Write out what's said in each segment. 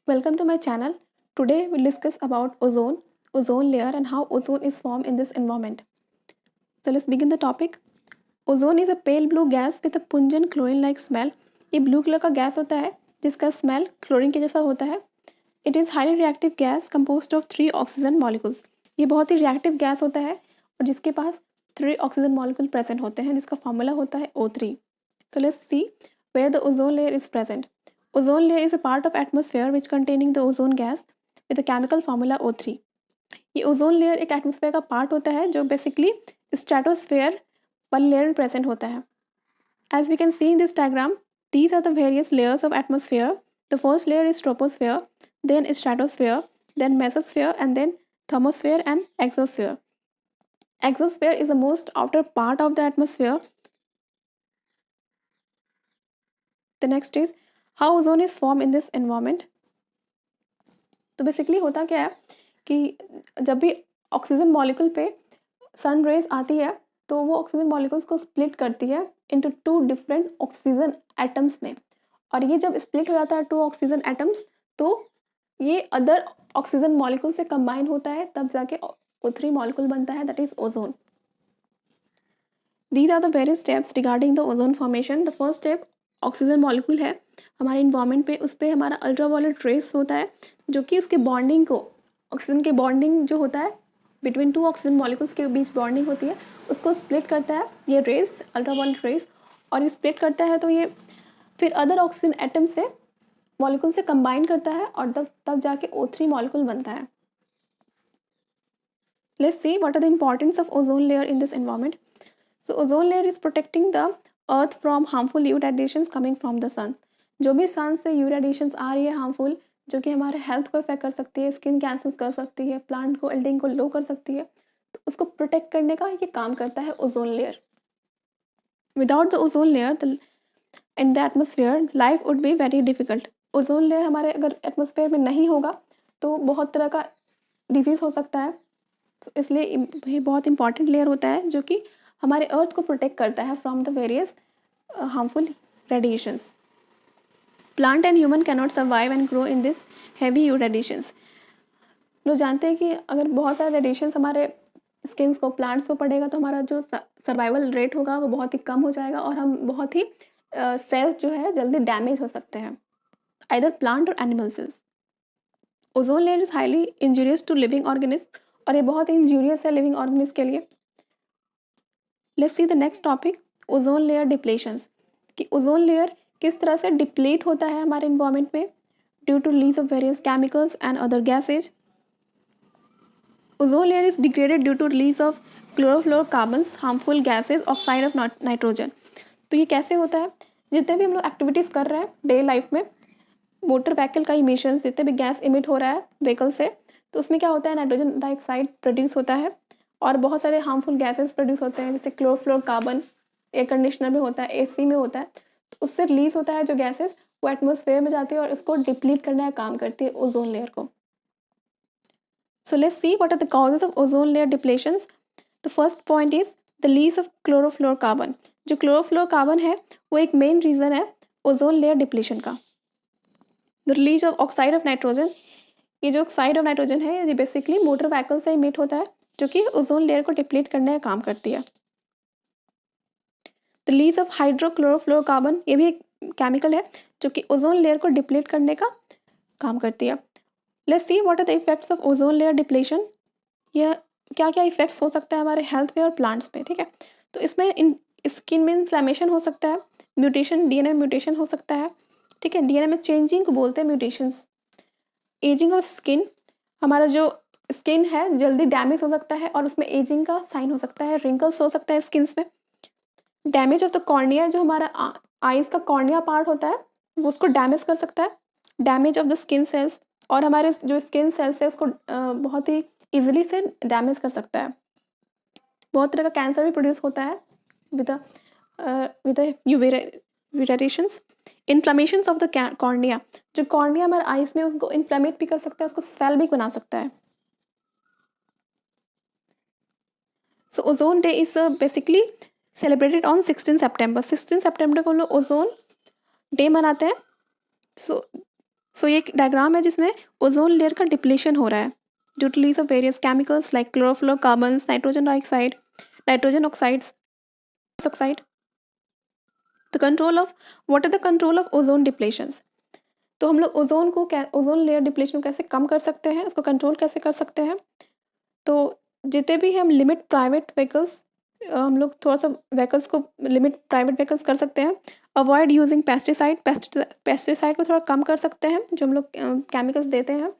Welcome to my channel. Today we'll discuss about ozone layer and how ozone is formed in this environment. So let's begin the topic. Ozone is a pale blue gas with a pungent chlorine-like smell. ये blue color का gas होता है जिसका smell chlorine के जैसा होता है. It is highly reactive gas composed of 3 oxygen molecules. ये बहुत ही reactive gas होता है और जिसके पास 3 oxygen molecule present होते हैं जिसका formula होता है O3. So let's see where the ozone layer is present. Ozone layer is a part of atmosphere which containing the ozone gas with the chemical formula O3. ये ozone layer एक atmosphere का part होता है जो basically stratosphere वाली layer में present होता है. As we can see in this diagram, these are the various layers of atmosphere. The first layer is troposphere, then stratosphere, then mesosphere, and then thermosphere and exosphere. Exosphere is the most outer part of the atmosphere. The next is how ozone is formed in this environment. तो basically होता क्या है कि जब भी oxygen molecule पे sun rays आती है तो वो ऑक्सीजन मॉलिक्यूल्स को स्प्लिट करती है इनटू 2 डिफरेंट ऑक्सीजन एटम्स में. और ये जब स्प्लिट हो जाता है 2 ऑक्सीजन एटम्स तो ये अदर ऑक्सीजन मॉलिक्यूल से कंबाइन होता है, तब जाके O3 मॉलिक्यूल बनता है, that is ozone. These are the various steps regarding the ozone formation. The first step oxygen molecule है हमारे इन्वायरमेंट पे, उस पर हमारा अल्ट्रावायलेट रेस होता है जो कि उसके बॉन्डिंग को, ऑक्सीजन के बॉन्डिंग जो होता है बिटवीन 2 ऑक्सीजन मॉलिक्यूल्स के बीच बॉन्डिंग होती है, उसको स्प्लिट करता है ये रेस, अल्ट्रावायलेट रेस. और ये स्प्लिट करता है तो ये फिर अदर ऑक्सीजन एटम से मॉलिक्यूल से कंबाइन करता है और तब जाके O3 मॉलिक्यूल बनता है. Let's see what are the importance of ozone layer in this environment. So ozone layer is protecting the earth from harmful UV radiations coming from the sun. जो भी सन से UV radiations आ रही है harmful, जो कि हमारे हेल्थ को effect कर सकती है, स्किन कैंसर कर सकती है, प्लांट को एल्डिंग को लो कर सकती है, तो उसको प्रोटेक्ट करने का ये काम करता है ozone layer. Without the ozone layer in the atmosphere life would be very difficult. Ozone layer हमारे अगर एटमोसफियर में नहीं होगा तो बहुत तरह का डिजीज़ हो सकता है. तो इसलिए ये बहुत इंपॉर्टेंट लेयर होता है जो कि हमारे अर्थ को प्रोटेक्ट करता है from the various harmful radiations. Plant and human can not survive and grow in this heavy you radiations. लोग जानते हैं कि अगर बहुत सारे रेडिएशंस हमारे स्किन को, प्लांट्स को पड़ेगा तो हमारा जो सर्वाइवल रेट होगा वो बहुत ही कम हो जाएगा और हम बहुत ही सेल्स जो है जल्दी डैमेज हो सकते हैं, आइदर प्लांट और animal cells. Ozone layer is highly injurious to living organism और ये बहुत ही इंजूरियस है लिविंग ऑर्गेनिज्म के लिए. Let's see the next topic, ozone layer depletions. कि ओजोन लेयर किस तरह से डिप्लीट होता है हमारे इन्वायरमेंट में due to release of various chemicals and other gases. Ozone layer is degraded due to release of chlorofluorocarbons, harmful gases, oxide of nitrogen. तो ये कैसे होता है, जितने भी हम लोग एक्टिविटीज़ कर रहे हैं डे लाइफ में, मोटर व्हीकल का इमिशंस, जितने भी गैस इमिट हो रहा है व्हीकल से, तो उसमें क्या होता है, नाइट्रोजन डाइऑक्साइड प्रोड्यूस होता है और बहुत सारे हार्मफुल गैसेस प्रोड्यूस होते हैं, जैसे क्लोरोफ्लोरोकार्बन एयर कंडीशनर में होता है, एसी में होता है. तो उससे रिलीज होता है जो गैसेस, वो एटमोसफेयर में जाती है और उसको डिप्लीट करने का काम करती है ओजोन लेयर को. So let's see what are the causes of ozone layer depletions. The first point is the release of chlorofluorocarbon. जो क्लोरोफ्लोरोकार्बन है वो एक मेन रीज़न है ओजोन लेयर डिप्लेशन का. The release of oxide of nitrogen. ये जो oxide of nitrogen है ये बेसिकली मोटर व्हीकल से इमिट होता है जो कि ओजोन लेयर को डिप्लीट करने का काम करती है. द रिलीज ऑफ हाइड्रोक्लोरोफ्लोरोकार्बन, ये भी एक केमिकल है जो कि ओजोन लेयर को डिप्लीट करने का काम करती है. Let's see what are the effects of ozone layer depletion. यह क्या क्या इफेक्ट्स हो सकता है हमारे हेल्थ पे और प्लांट्स पे, ठीक है. तो इसमें स्किन में इन्फ्लेमेशन हो सकता है, म्यूटेशन, डीएनए में म्यूटेशन हो सकता है, ठीक है. डीएनए में चेंजिंग को बोलते हैं म्यूटेशंस. एजिंग ऑफ स्किन, हमारा जो स्किन है जल्दी डैमेज हो सकता है और उसमें एजिंग का साइन हो सकता है, रिंकल्स हो सकता है स्किन्स में. डैमेज ऑफ द कॉर्निया, जो हमारा आइज़ का कॉर्निया पार्ट होता है वो उसको डैमेज कर सकता है. Damage of the skin cells, और हमारे जो स्किन सेल्स है उसको बहुत ही ईजिली से डैमेज कर सकता है. बहुत तरह का कैंसर भी प्रोड्यूस होता है with UV radiations. Inflammation of the cornea, जो कॉर्निया हमारे आइज में उसको इन्फ्लेमेट भी कर सकता है, उसको स्वेल भी बना सकता है. सो ozone day is basically celebrated on 16 सितंबर. 16 सितंबर को हम लोग ओजोन डे मनाते हैं. सो सो ये एक डायग्राम है जिसमें ओजोन लेयर का डिप्लीशन हो रहा है due to release of various chemicals like chlorofluorocarbons, nitrogen dioxide, nitrogen oxides, oxide. The control of what are the control of ozone depletions. तो हम लोग ओजोन लेयर डिप्लेशन को कैसे कम कर सकते हैं, उसको कंट्रोल कैसे कर सकते हैं। तो जितने भी हम लिमिट प्राइवेट व्हीकल्स, हम लोग थोड़ा सा व्हीकल्स को लिमिट प्राइवेट व्हीकल्स कर सकते हैं। अवॉइड यूजिंग पेस्टिसाइड को थोड़ा कम कर सकते हैं, जो हम लोग केमिकल्स देते हैं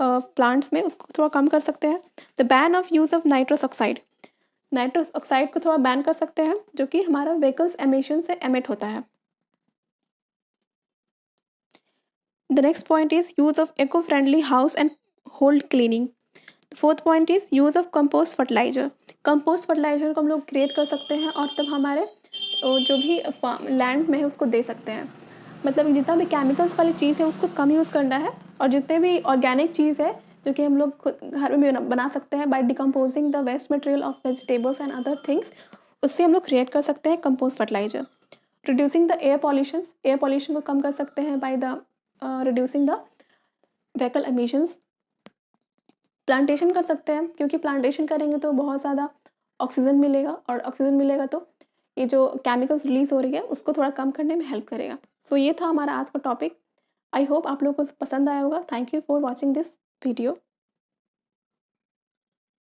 प्लांट्स में, उसको थोड़ा कम कर सकते हैं। The ban of use of nitrous oxide को थोड़ा बैन कर सकते हैं, जो कि हमारा व्हीकल्स एमिशन से एमिट होता है। The next point is use of eco friendly house and hold cleaning. Fourth point is use of compost fertiliser. Compost fertiliser को हम लोग क्रिएट कर सकते हैं और तब हमारे जो भी लैंड में है उसको दे सकते हैं। मतलब जितना भी केमिकल्स वाली चीज़ है उसको कम यूज़ करना है, और जितने भी ऑर्गेनिक चीज़ है जो कि हम लोग खुद घर में भी बना सकते हैं by decomposing the waste material of vegetables and other things, उससे हम लोग क्रिएट कर सकते हैं compost fertiliser. Reducing the air pollution को कम कर सकते हैं by the reducing the vehicle emissions. Plantation कर सकते हैं, क्योंकि प्लांटेशन करेंगे तो बहुत ज़्यादा ऑक्सीजन मिलेगा, और ऑक्सीजन मिलेगा तो ये जो केमिकल्स रिलीज़ हो रही है उसको थोड़ा कम करने में हेल्प करेगा। सो ये था हमारा आज का टॉपिक। आई होप आप लोगों को पसंद आया होगा। Thank you for watching this video.